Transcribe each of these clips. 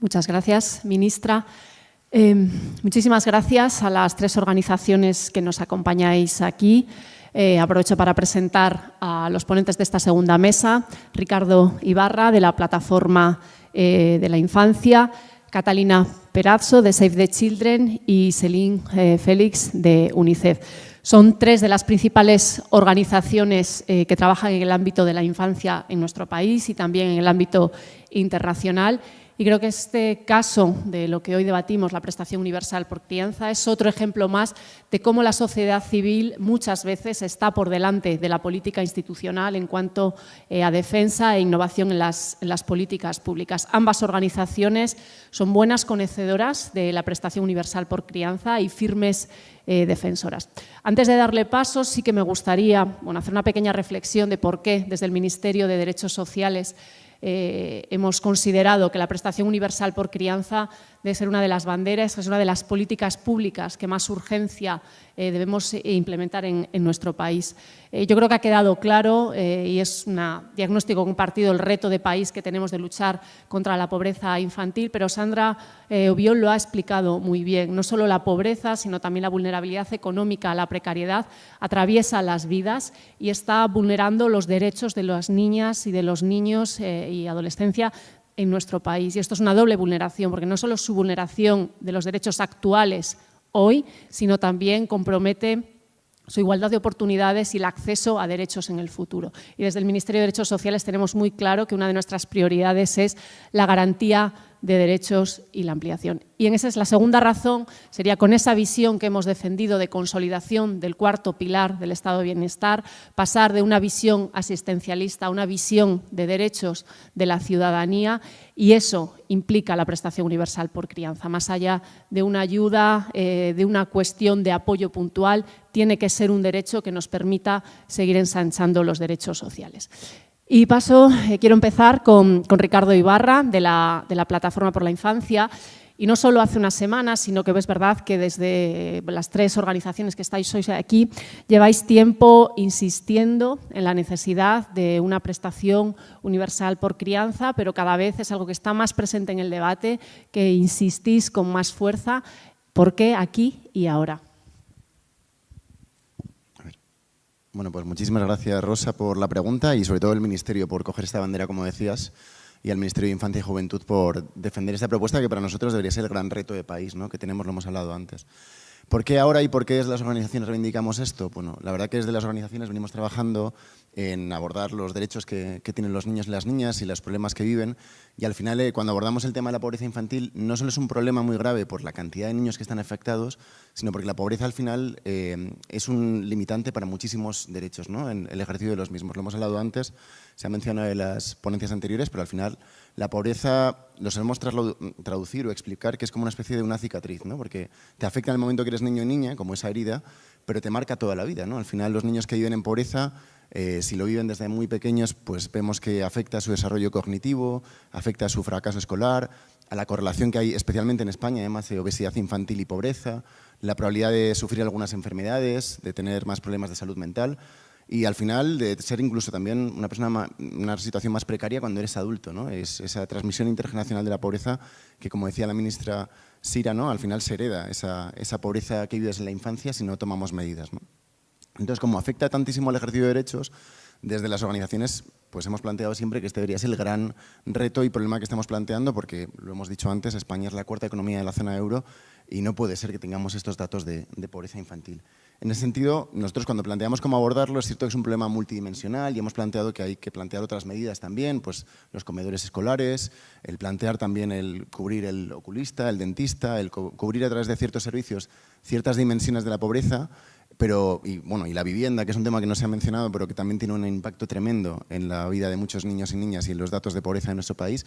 Muchas gracias, ministra. Muchísimas gracias a las tres organizaciones que nos acompañáis aquí. Aprovecho para presentar a los ponentes de esta segunda mesa: Ricardo Ibarra, de la Plataforma de la Infancia, Catalina Perazzo, de Save the Children, y Céline Félix, de UNICEF. Son tres de las principales organizaciones que trabajan en el ámbito de la infancia en nuestro país y también en el ámbito internacional. Y creo que este caso de lo que hoy debatimos, la prestación universal por crianza, es otro ejemplo más de cómo la sociedad civil muchas veces está por delante de la política institucional en cuanto a defensa e innovación en las políticas públicas. Ambas organizaciones son buenas conocedoras de la prestación universal por crianza y firmes defensoras. Antes de darle paso, sí que me gustaría hacer una pequeña reflexión de por qué desde el Ministerio de Derechos Sociales hemos considerado que la prestación universal por crianza debe ser una de las banderas, es una de las políticas públicas que más urgencia debemos implementar en nuestro país. Yo creo que ha quedado claro y es un diagnóstico compartido el reto de país que tenemos de luchar contra la pobreza infantil, pero Sandra Obiol lo ha explicado muy bien. No solo la pobreza, sino también la vulnerabilidad económica, la precariedad, atraviesa las vidas y está vulnerando los derechos de las niñas y de los niños y adolescencia en nuestro país. Y esto es una doble vulneración, porque no solo es su vulneración de los derechos actuales hoy, sino también compromete su igualdad de oportunidades y el acceso a derechos en el futuro. Y desde el Ministerio de Derechos Sociales tenemos muy claro que una de nuestras prioridades es la garantía de derechos y la ampliación. Y en esa es la segunda razón, sería con esa visión que hemos defendido de consolidación del cuarto pilar del estado de bienestar, pasar de una visión asistencialista a una visión de derechos de la ciudadanía, y eso implica la prestación universal por crianza. Más allá de una ayuda, de una cuestión de apoyo puntual, tiene que ser un derecho que nos permita seguir ensanchando los derechos sociales. Y quiero empezar con Ricardo Ibarra, de la Plataforma por la Infancia. Y no solo hace unas semanas, sino que es verdad que desde las tres organizaciones que estáis hoy aquí, lleváis tiempo insistiendo en la necesidad de una prestación universal por crianza, pero cada vez es algo que está más presente en el debate, que insistís con más fuerza. ¿Por qué aquí y ahora? Bueno, pues muchísimas gracias, Rosa, por la pregunta y sobre todo el Ministerio por coger esta bandera, como decías, y al Ministerio de Infancia y Juventud por defender esta propuesta que para nosotros debería ser el gran reto de país, ¿no?, que tenemos, lo hemos hablado antes. ¿Por qué ahora y por qué desde las organizaciones reivindicamos esto? Bueno, la verdad que desde las organizaciones venimos trabajando en abordar los derechos que tienen los niños y las niñas y los problemas que viven, y al final cuando abordamos el tema de la pobreza infantil no solo es un problema muy grave por la cantidad de niños que están afectados, sino porque la pobreza al final es un limitante para muchísimos derechos, ¿no?, en el ejercicio de los mismos. Lo hemos hablado antes, se ha mencionado en las ponencias anteriores, pero al final la pobreza lo solemos traducir o explicar que es como una especie de una cicatriz, ¿no?, porque te afecta en el momento que eres niño o niña, como esa herida, pero te marca toda la vida, ¿no? Al final los niños que viven en pobreza, si lo viven desde muy pequeños, pues vemos que afecta a su desarrollo cognitivo, afecta a su fracaso escolar, a la correlación que hay especialmente en España, además de obesidad infantil y pobreza, la probabilidad de sufrir algunas enfermedades, de tener más problemas de salud mental y al final de ser incluso también una situación más precaria cuando eres adulto, ¿no? Es esa transmisión intergeneracional de la pobreza que, como decía la ministra Sira, ¿no?, al final se hereda esa pobreza que vives en la infancia si no tomamos medidas, ¿no? Entonces, como afecta tantísimo al ejercicio de derechos, desde las organizaciones pues hemos planteado siempre que este debería ser el gran reto y problema que estamos planteando, porque, lo hemos dicho antes, España es la cuarta economía de la zona euro y no puede ser que tengamos estos datos de pobreza infantil. En ese sentido, nosotros cuando planteamos cómo abordarlo, es cierto que es un problema multidimensional y hemos planteado que hay que plantear otras medidas también, pues los comedores escolares, el plantear también el cubrir el oculista, el dentista, el cubrir a través de ciertos servicios ciertas dimensiones de la pobreza, y la vivienda, que es un tema que no se ha mencionado, pero que también tiene un impacto tremendo en la vida de muchos niños y niñas y en los datos de pobreza en nuestro país.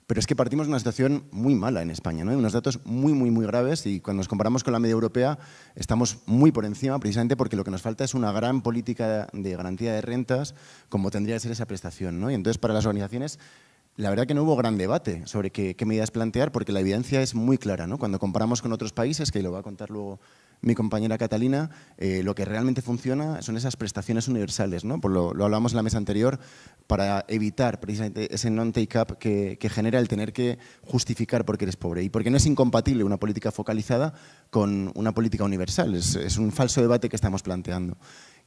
Pero es que partimos de una situación muy mala en España, ¿no? Hay unos datos muy, muy, muy graves y cuando nos comparamos con la media europea estamos muy por encima, precisamente porque lo que nos falta es una gran política de garantía de rentas, como tendría que ser esa prestación, ¿no? Y entonces para las organizaciones la verdad que no hubo gran debate sobre qué medidas plantear, porque la evidencia es muy clara, ¿no? Cuando comparamos con otros países, que lo va a contar luego mi compañera Catalina, lo que realmente funciona son esas prestaciones universales, ¿no? Lo hablábamos en la mesa anterior, para evitar precisamente ese non-take-up que genera el tener que justificar por qué eres pobre y porque no es incompatible una política focalizada con una política universal. Es un falso debate que estamos planteando.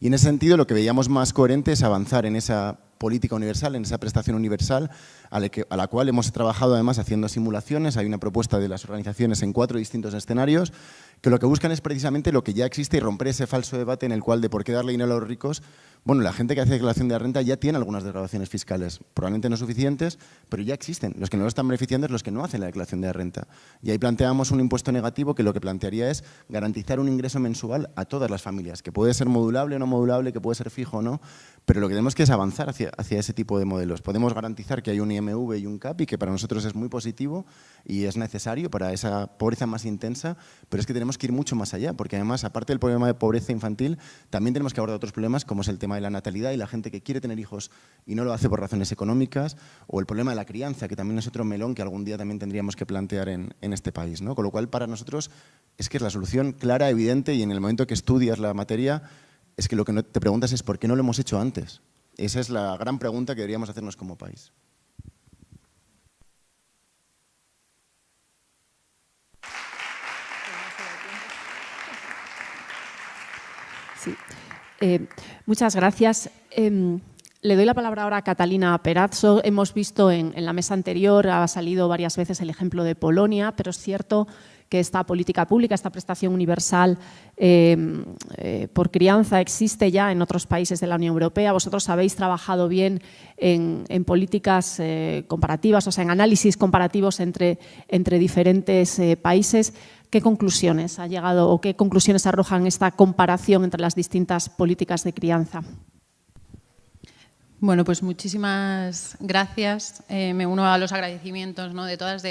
Y en ese sentido lo que veíamos más coherente es avanzar en esa política universal, en esa prestación universal, a la cual hemos trabajado además haciendo simulaciones. Hay una propuesta de las organizaciones en 4 distintos escenarios que lo que buscan es precisamente lo que ya existe y romper ese falso debate en el cual de por qué darle dinero a los ricos. Bueno, la gente que hace declaración de la renta ya tiene algunas desgravaciones fiscales, probablemente no suficientes, pero ya existen. Los que no lo están beneficiando es los que no hacen la declaración de la renta. Y ahí planteamos un impuesto negativo que lo que plantearía es garantizar un ingreso mensual a todas las familias, que puede ser modulable o no modulable, que puede ser fijo o no, pero lo que tenemos que es avanzar hacia ese tipo de modelos. Podemos garantizar que hay un IMV y un CAP y que para nosotros es muy positivo y es necesario para esa pobreza más intensa, pero es que tenemos que ir mucho más allá, porque además, aparte del problema de pobreza infantil, también tenemos que abordar otros problemas como es el tema de la natalidad y la gente que quiere tener hijos y no lo hace por razones económicas, o el problema de la crianza, que también es otro melón que algún día también tendríamos que plantear en este país, ¿no? Con lo cual, para nosotros es que es la solución clara, evidente, y en el momento que estudias la materia, es que lo que te preguntas es ¿por qué no lo hemos hecho antes? Esa es la gran pregunta que deberíamos hacernos como país. Sí. Muchas gracias. Le doy la palabra ahora a Catalina Perazzo. Hemos visto en la mesa anterior, ha salido varias veces el ejemplo de Polonia, pero es cierto que esta política pública, esta prestación universal por crianza existe ya en otros países de la Unión Europea. Vosotros habéis trabajado bien en políticas comparativas, o sea, en análisis comparativos entre diferentes países. ¿Qué conclusiones ha llegado o qué conclusiones arrojan esta comparación entre las distintas políticas de crianza? Bueno, pues muchísimas gracias. Me uno a los agradecimientos, ¿no?, de todas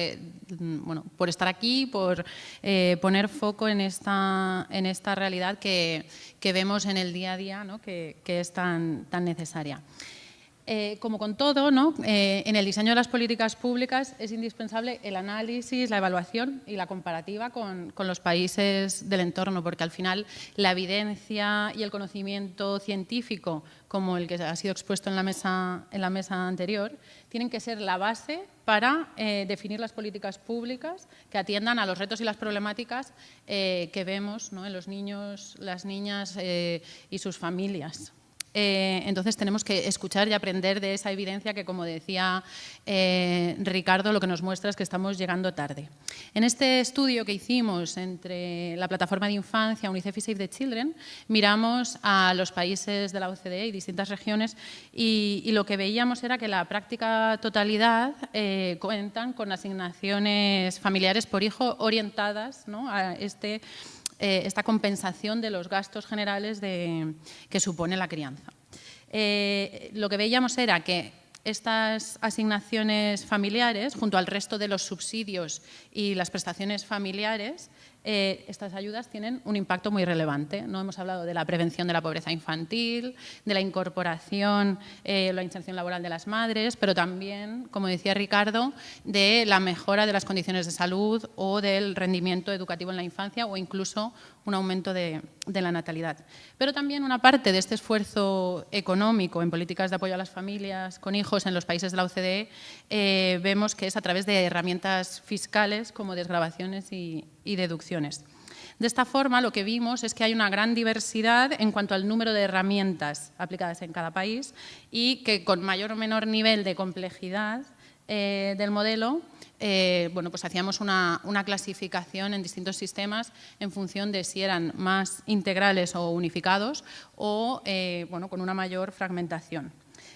por estar aquí, por poner foco en esta realidad que vemos en el día a día, ¿no?, que es tan necesaria. Como con todo, ¿no?, en el diseño de las políticas públicas es indispensable el análisis, la evaluación y la comparativa con los países del entorno, porque al final la evidencia y el conocimiento científico, como el que ha sido expuesto en la mesa anterior, tienen que ser la base para definir las políticas públicas que atiendan a los retos y las problemáticas que vemos, ¿no?, en los niños, las niñas y sus familias. Entonces tenemos que escuchar y aprender de esa evidencia que, como decía Ricardo, lo que nos muestra es que estamos llegando tarde. En este estudio que hicimos entre la Plataforma de Infancia, UNICEF y Save the Children, miramos a los países de la OCDE y distintas regiones y lo que veíamos era que la práctica totalidad cuentan con asignaciones familiares por hijo orientadas, ¿no?, a esta compensación de los gastos generales que supone la crianza. Lo que veíamos era que estas asignaciones familiares, junto al resto de los subsidios y las prestaciones familiares, estas ayudas tienen un impacto muy relevante, ¿no? Hemos hablado de la prevención de la pobreza infantil, de la incorporación, la inserción laboral de las madres, pero también, como decía Ricardo, de la mejora de las condiciones de salud o del rendimiento educativo en la infancia o incluso un aumento de la natalidad. Pero también una parte de este esfuerzo económico en políticas de apoyo a las familias con hijos en los países de la OCDE vemos que es a través de herramientas fiscales como desgravaciones y deducciones. De esta forma, lo que vimos es que hay una gran diversidad en cuanto al número de herramientas aplicadas en cada país y que con mayor o menor nivel de complejidad del modelo, pues hacíamos una clasificación en distintos sistemas en función de si eran más integrales o unificados o con una mayor fragmentación.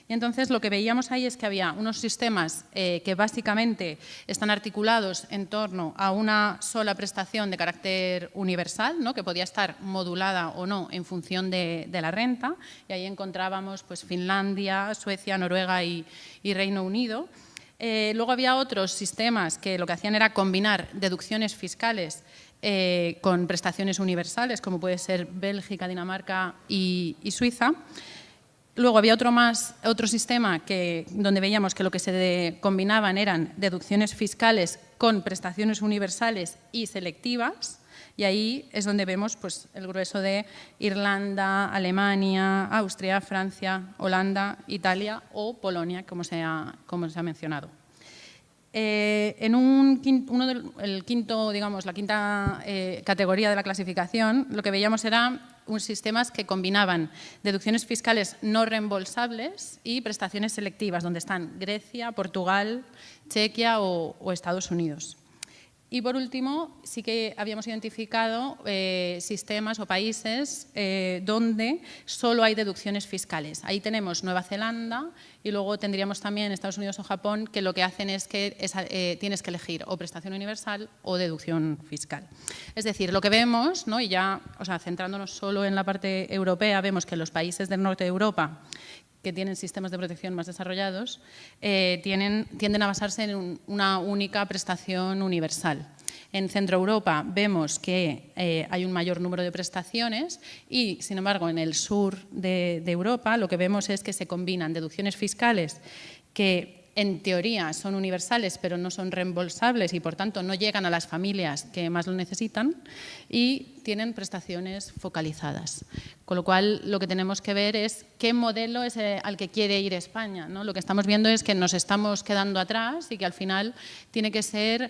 Y entonces lo que veíamos ahí es que había unos sistemas que básicamente están articulados en torno a una sola prestación de carácter universal, ¿no?, que podía estar modulada o no en función de la renta, y ahí encontrábamos pues, Finlandia, Suecia, Noruega y Reino Unido. Luego había otros sistemas que lo que hacían era combinar deducciones fiscales con prestaciones universales, como puede ser Bélgica, Dinamarca y Suiza. Luego había otro sistema donde veíamos que lo que se combinaban eran deducciones fiscales con prestaciones universales y selectivas, y ahí es donde vemos pues, el grueso de Irlanda, Alemania, Austria, Francia, Holanda, Italia o Polonia, como se ha mencionado. La quinta categoría de la clasificación, lo que veíamos eran sistemas que combinaban deducciones fiscales no reembolsables y prestaciones selectivas, donde están Grecia, Portugal, Chequia o Estados Unidos. Y por último, sí que habíamos identificado sistemas o países donde solo hay deducciones fiscales. Ahí tenemos Nueva Zelanda y luego tendríamos también Estados Unidos o Japón, que lo que hacen es que tienes que elegir o prestación universal o deducción fiscal. Es decir, lo que vemos, ¿no? Y ya, centrándonos solo en la parte europea, vemos que los países del norte de Europa que tienen sistemas de protección más desarrollados, tienden a basarse en una única prestación universal. En Centro Europa vemos que hay un mayor número de prestaciones y, sin embargo, en el sur de Europa lo que vemos es que se combinan deducciones fiscales que en teoría son universales pero no son reembolsables y por tanto no llegan a las familias que más lo necesitan y tienen prestaciones focalizadas. Con lo cual lo que tenemos que ver es qué modelo es al que quiere ir España, ¿no? Lo que estamos viendo es que nos estamos quedando atrás y que al final tiene que ser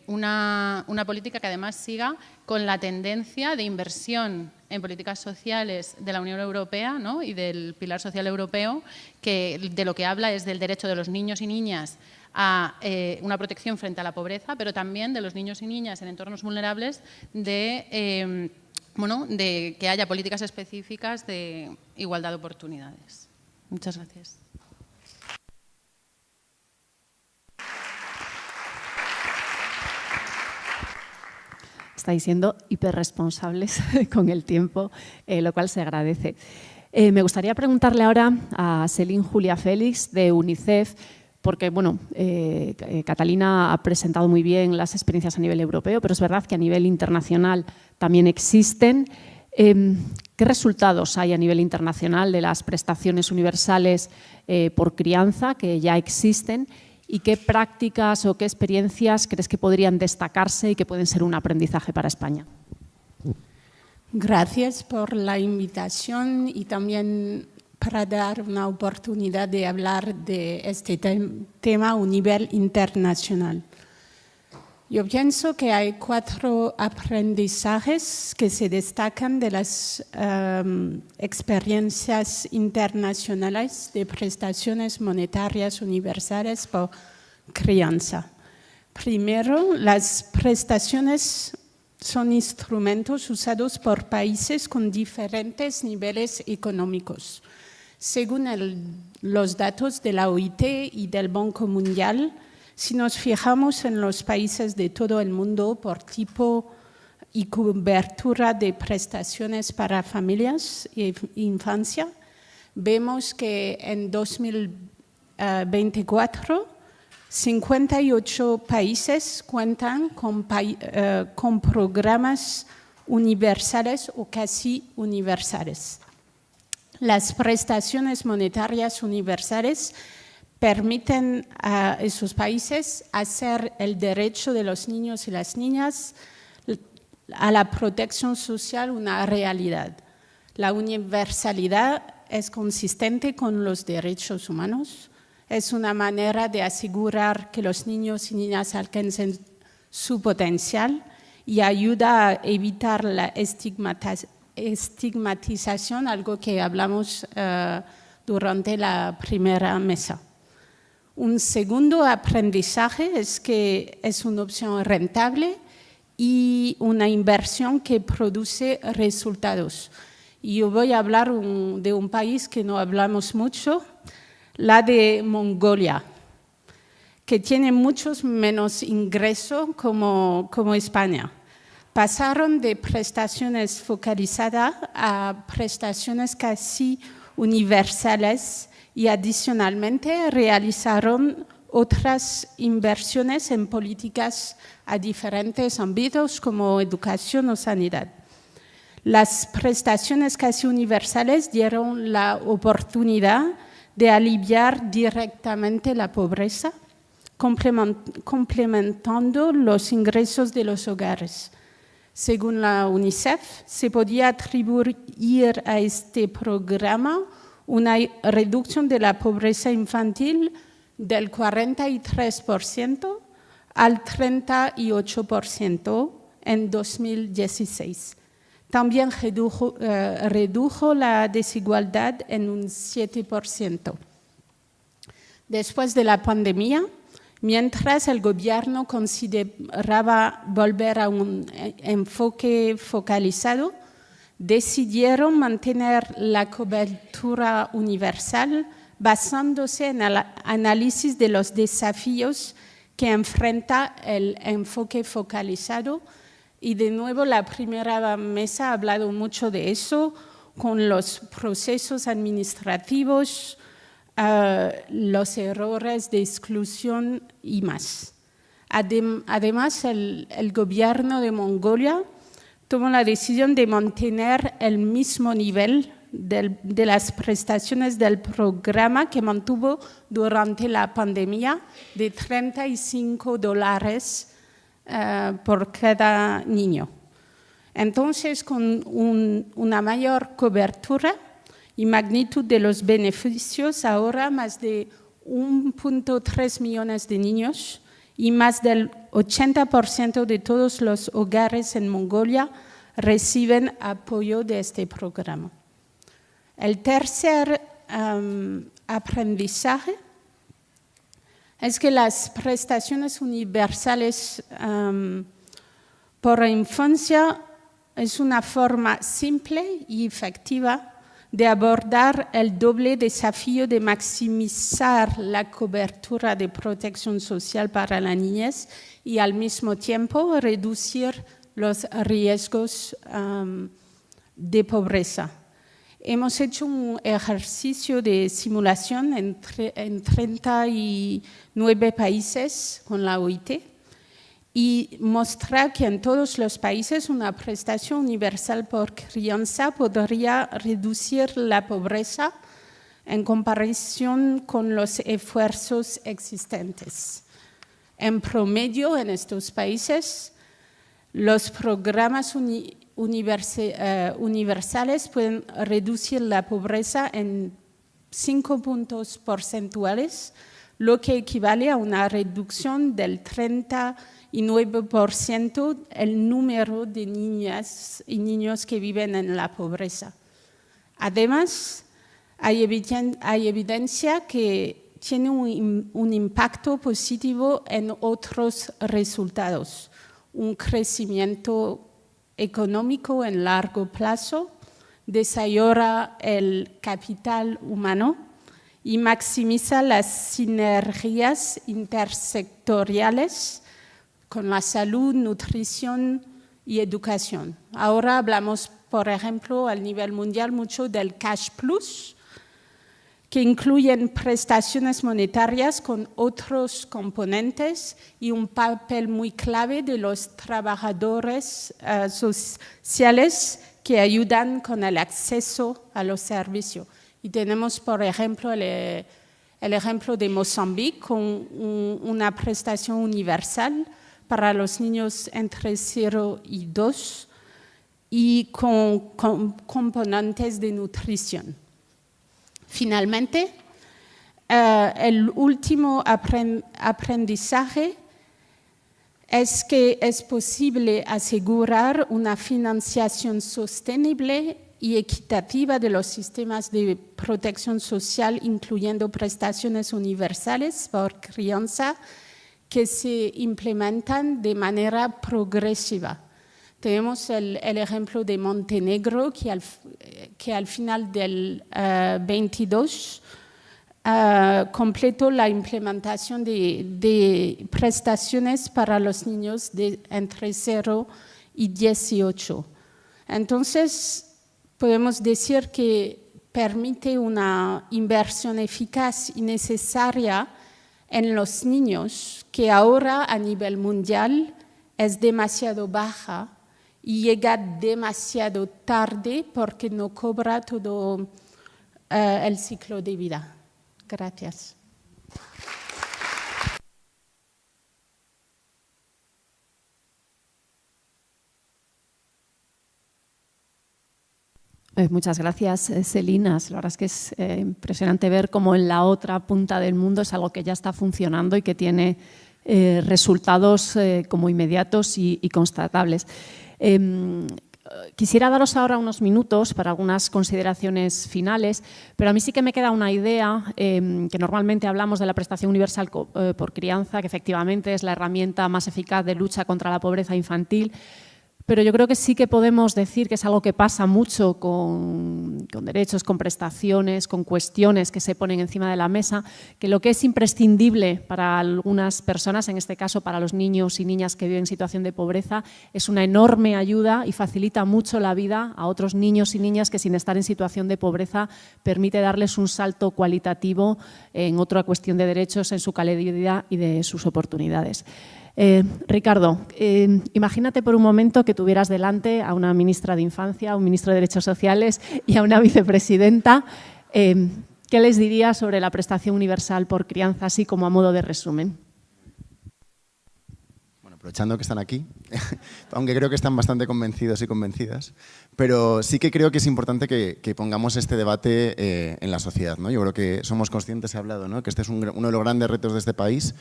una política que además siga con la tendencia de inversión en políticas sociales de la Unión Europea, ¿no? Y del Pilar Social Europeo, que de lo que habla es del derecho de los niños y niñas a una protección frente a la pobreza, pero también de los niños y niñas en entornos vulnerables de que haya políticas específicas de igualdad de oportunidades. Muchas gracias. Estáis siendo hiperresponsables con el tiempo, lo cual se agradece. Me gustaría preguntarle ahora a Céline Julia Félix de UNICEF, porque Catalina ha presentado muy bien las experiencias a nivel europeo, pero es verdad que a nivel internacional también existen. ¿Qué resultados hay a nivel internacional de las prestaciones universales por crianza que ya existen? ¿Y qué prácticas o qué experiencias crees que podrían destacarse y que pueden ser un aprendizaje para España? Gracias por la invitación y también para dar una oportunidad de hablar de este tema a un nivel internacional. Yo pienso que hay 4 aprendizajes que se destacan de las experiencias internacionales de prestaciones monetarias universales por crianza. Primero, las prestaciones son instrumentos usados por países con diferentes niveles económicos. Según los datos de la OIT y del Banco Mundial, si nos fijamos en los países de todo el mundo por tipo y cobertura de prestaciones para familias e infancia, vemos que en 2024 58 países cuentan con programas universales o casi universales. Las prestaciones monetarias universales permiten a esos países hacer el derecho de los niños y las niñas a la protección social una realidad. La universalidad es consistente con los derechos humanos, es una manera de asegurar que los niños y niñas alcancen su potencial y ayuda a evitar la estigmatización, algo que hablamos durante la primera mesa. Un segundo aprendizaje es que es una opción rentable y una inversión que produce resultados. Y yo voy a hablar de un país que no hablamos mucho, la de Mongolia, que tiene muchos menos ingresos como España. Pasaron de prestaciones focalizadas a prestaciones casi universales y adicionalmente realizaron otras inversiones en políticas a diferentes ámbitos como educación o sanidad. Las prestaciones casi universales dieron la oportunidad de aliviar directamente la pobreza, complementando los ingresos de los hogares. Según la UNICEF, se podía atribuir a este programa una reducción de la pobreza infantil del 43% al 38% en 2016. También redujo la desigualdad en un 7%. Después de la pandemia, mientras el gobierno consideraba volver a un enfoque focalizado, decidieron mantener la cobertura universal basándose en el análisis de los desafíos que enfrenta el enfoque focalizado. Y de nuevo, la primera mesa ha hablado mucho de eso, con los procesos administrativos, los errores de exclusión y más. Además, el gobierno de Mongolia tomó la decisión de mantener el mismo nivel de las prestaciones del programa que mantuvo durante la pandemia, de $35 por cada niño. Entonces, con una mayor cobertura y magnitud de los beneficios, ahora más de 1.3 millones de niños y más del 80% de todos los hogares en Mongolia reciben apoyo de este programa. El tercer aprendizaje es que las prestaciones universales por infancia es una forma simple y efectiva de abordar el doble desafío de maximizar la cobertura de protección social para la niñez y al mismo tiempo reducir los riesgos de pobreza. Hemos hecho un ejercicio de simulación en 39 países con la OIT y mostrar que en todos los países una prestación universal por crianza podría reducir la pobreza en comparación con los esfuerzos existentes. En promedio, en estos países, los programas universales pueden reducir la pobreza en 5 puntos porcentuales, lo que equivale a una reducción del 39% el número de niñas y niños que viven en la pobreza. Además, hay evidencia que tiene un impacto positivo en otros resultados, un crecimiento económico en largo plazo, desarrolla el capital humano y maximiza las sinergias intersectoriales con la salud, nutrición y educación. Ahora hablamos, por ejemplo, a nivel mundial mucho del Cash Plus, que incluyen prestaciones monetarias con otros componentes y un papel muy clave de los trabajadores sociales que ayudan con el acceso a los servicios. Y tenemos, por ejemplo, el ejemplo de Mozambique con una prestación universal para los niños entre 0 y 2 y con componentes de nutrición. Finalmente, el último aprendizaje es que es posible asegurar una financiación sostenible y equitativa de los sistemas de protección social, incluyendo prestaciones universales por crianza que se implementan de manera progresiva. Tenemos el ejemplo de Montenegro, que al final del 22 completó la implementación de prestaciones para los niños de entre 0 y 18. Entonces, podemos decir que permite una inversión eficaz y necesaria en los niños, que ahora a nivel mundial es demasiado baja y llega demasiado tarde porque no cobra todo el ciclo de vida. Gracias. Muchas gracias, Celinas. La verdad es que es impresionante ver cómo en la otra punta del mundo es algo que ya está funcionando y que tiene resultados como inmediatos y constatables. Quisiera daros ahora unos minutos para algunas consideraciones finales, pero a mí sí que me queda una idea, que normalmente hablamos de la prestación universal por crianza, que efectivamente es la herramienta más eficaz de lucha contra la pobreza infantil, pero yo creo que sí que podemos decir que es algo que pasa mucho con derechos, con prestaciones, con cuestiones que se ponen encima de la mesa, que lo que es imprescindible para algunas personas, en este caso para los niños y niñas que viven en situación de pobreza, es una enorme ayuda y facilita mucho la vida a otros niños y niñas que sin estar en situación de pobreza permite darles un salto cualitativo en otra cuestión de derechos, en su calidad de vida y de sus oportunidades. Ricardo, imagínate por un momento que tuvieras delante a una ministra de Infancia, a un ministro de Derechos Sociales y a una vicepresidenta. ¿Qué les dirías sobre la prestación universal por crianza, así como a modo de resumen? Bueno, aprovechando que están aquí, aunque creo que están bastante convencidos y convencidas, pero sí que creo que es importante que pongamos este debate en la sociedad, ¿no? Yo creo que somos conscientes, he hablado, ¿no?, que este es uno de los grandes retos de este país.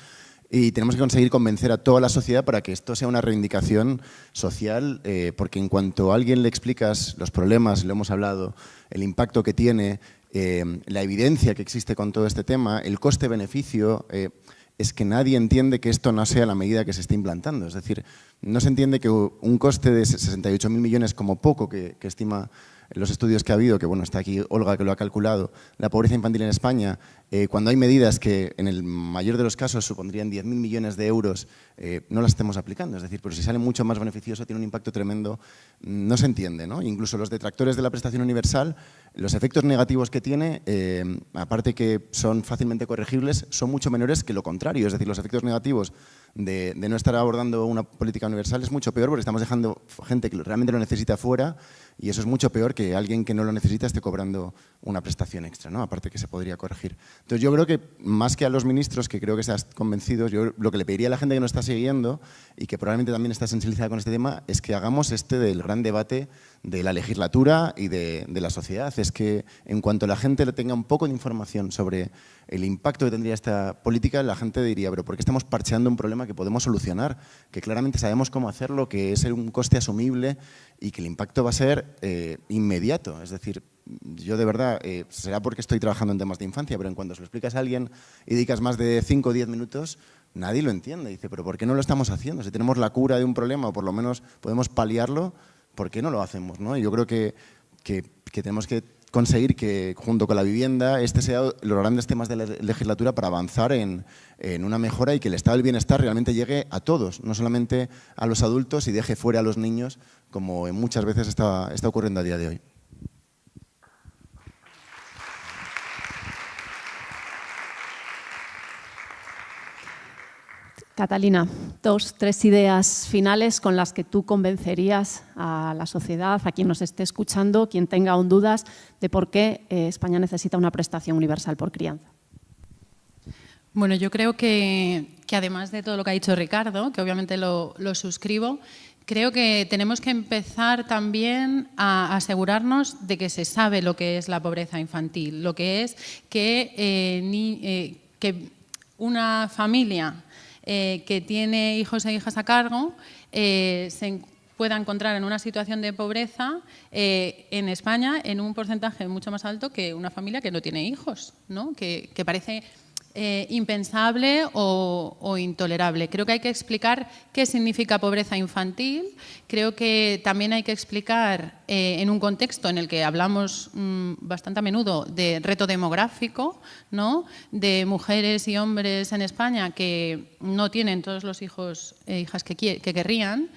Y tenemos que conseguir convencer a toda la sociedad para que esto sea una reivindicación social, porque en cuanto a alguien le explicas los problemas, lo hemos hablado, el impacto que tiene, la evidencia que existe con todo este tema, el coste-beneficio, es que nadie entiende que esto no sea la medida que se está implantando. Es decir, no se entiende que un coste de 68.000 millones como poco que estima los estudios que ha habido, que bueno, está aquí Olga que lo ha calculado, la pobreza infantil en España, cuando hay medidas que en el mayor de los casos supondrían 10.000 millones de euros, no las estemos aplicando. Es decir, pero si sale mucho más beneficioso, tiene un impacto tremendo, no se entiende, ¿no? Incluso los detractores de la prestación universal, los efectos negativos que tiene, aparte que son fácilmente corregibles, son mucho menores que lo contrario. Es decir, los efectos negativos de no estar abordando una política universal es mucho peor porque estamos dejando gente que realmente lo necesita fuera, y eso es mucho peor que alguien que no lo necesita esté cobrando una prestación extra, ¿no? Aparte que se podría corregir. Entonces yo creo que más que a los ministros, que creo que estás convencidos, yo lo que le pediría a la gente que nos está siguiendo y que probablemente también está sensibilizada con este tema es que hagamos del gran debate de la legislatura y de la sociedad. Es que en cuanto la gente tenga un poco de información sobre el impacto que tendría esta política, la gente diría, pero ¿por qué estamos parcheando un problema que podemos solucionar? Que claramente sabemos cómo hacerlo, que es un coste asumible y que el impacto va a ser inmediato. Es decir, yo de verdad, será porque estoy trabajando en temas de infancia, pero en cuanto se lo explicas a alguien y dedicas más de 5 o 10 minutos, nadie lo entiende. Dice, pero ¿por qué no lo estamos haciendo? Si tenemos la cura de un problema o por lo menos podemos paliarlo, ¿por qué no lo hacemos, ¿no? Y yo creo que tenemos que conseguir que, junto con la vivienda, este sea los grandes temas de la legislatura para avanzar en una mejora y que el estado del bienestar realmente llegue a todos, no solamente a los adultos y deje fuera a los niños, como muchas veces está ocurriendo a día de hoy. Catalina, 2, 3 ideas finales con las que tú convencerías a la sociedad, a quien nos esté escuchando, quien tenga aún dudas de por qué España necesita una prestación universal por crianza. Bueno, yo creo que además de todo lo que ha dicho Ricardo, que obviamente lo suscribo, creo que tenemos que empezar también a asegurarnos de que se sabe lo que es la pobreza infantil, lo que es que una familia que tiene hijos e hijas a cargo se pueda encontrar en una situación de pobreza en España en un porcentaje mucho más alto que una familia que no tiene hijos, ¿no? Que parece impensable o intolerable. Creo que hay que explicar qué significa pobreza infantil. Creo que también hay que explicar en un contexto en el que hablamos bastante a menudo de reto demográfico, ¿no? De mujeres y hombres en España que no tienen todos los hijos e hijas que querrían,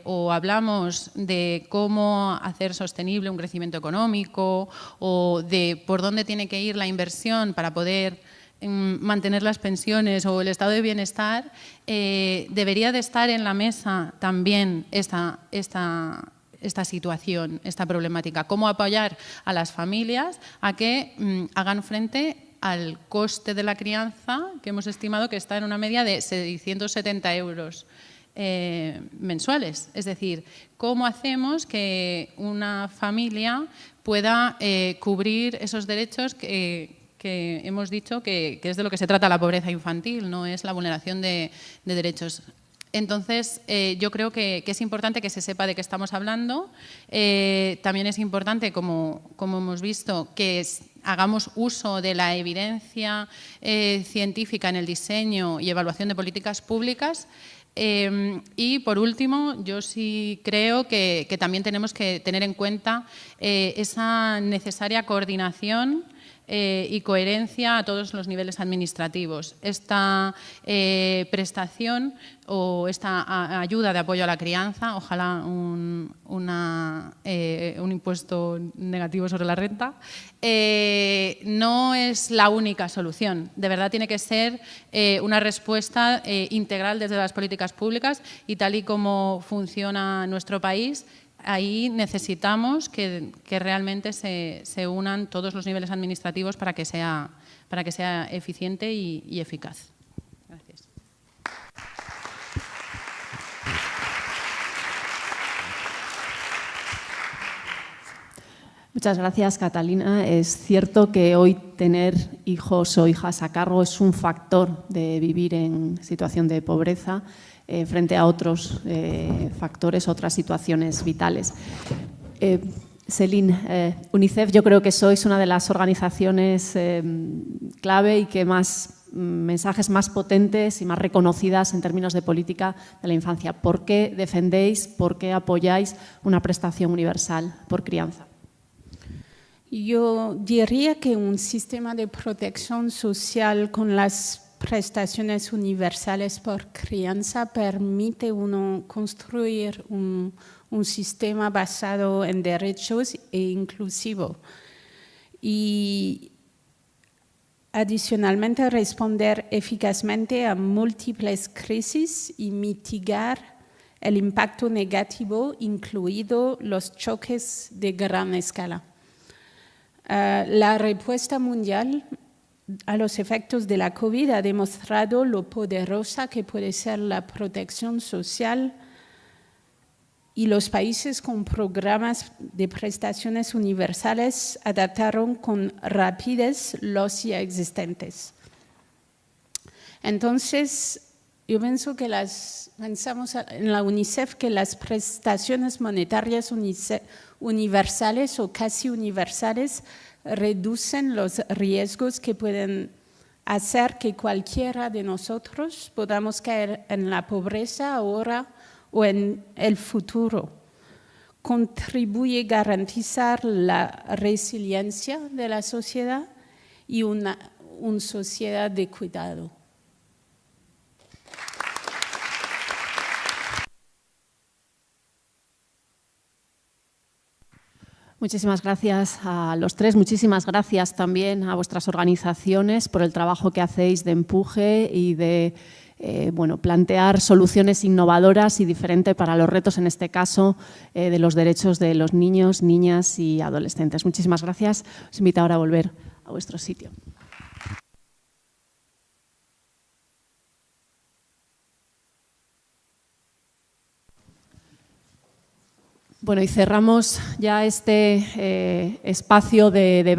o hablamos de cómo hacer sostenible un crecimiento económico o de por dónde tiene que ir la inversión para poder mantener las pensiones o el estado de bienestar, debería de estar en la mesa también esta situación, esta problemática. Cómo apoyar a las familias a que hagan frente al coste de la crianza, que hemos estimado que está en una media de 670 euros mensuales. Es decir, cómo hacemos que una familia pueda cubrir esos derechos que hemos dicho que es de lo que se trata la pobreza infantil, no es la vulneración de derechos. Entonces, yo creo que es importante que se sepa de qué estamos hablando. También es importante, como hemos visto, que hagamos uso de la evidencia científica en el diseño y evaluación de políticas públicas. Y, por último, yo sí creo que también tenemos que tener en cuenta esa necesaria coordinación y coherencia a todos los niveles administrativos. Esta prestación o esta ayuda de apoyo a la crianza, ojalá un impuesto negativo sobre la renta, no es la única solución. De verdad tiene que ser una respuesta integral desde las políticas públicas y tal y como funciona nuestro país. Ahí necesitamos que realmente se unan todos los niveles administrativos para que sea eficiente y eficaz. Gracias. Muchas gracias, Catalina. Es cierto que hoy tener hijos o hijas a cargo es un factor de vivir en situación de pobreza frente a otros factores, otras situaciones vitales. Céline, UNICEF, yo creo que sois una de las organizaciones clave y que más mensajes más potentes y más reconocidas en términos de política de la infancia. ¿Por qué defendéis, por qué apoyáis una prestación universal por crianza? Yo diría que un sistema de protección social con las prestaciones universales por crianza permite uno construir un sistema basado en derechos e inclusivo. Y adicionalmente responder eficazmente a múltiples crisis y mitigar el impacto negativo, incluido los choques de gran escala. La respuesta mundial a los efectos de la COVID ha demostrado lo poderosa que puede ser la protección social y los países con programas de prestaciones universales adaptaron con rapidez los ya existentes. Entonces, yo pienso que pensamos en la UNICEF que las prestaciones monetarias universales o casi universales reducen los riesgos que pueden hacer que cualquiera de nosotros podamos caer en la pobreza ahora o en el futuro. Contribuye a garantizar la resiliencia de la sociedad y una sociedad de cuidado. Muchísimas gracias a los tres, muchísimas gracias también a vuestras organizaciones por el trabajo que hacéis de empuje y de plantear soluciones innovadoras y diferentes para los retos, en este caso, de los derechos de los niños, niñas y adolescentes. Muchísimas gracias. Os invito ahora a volver a vuestro sitio. Bueno, y cerramos ya este espacio de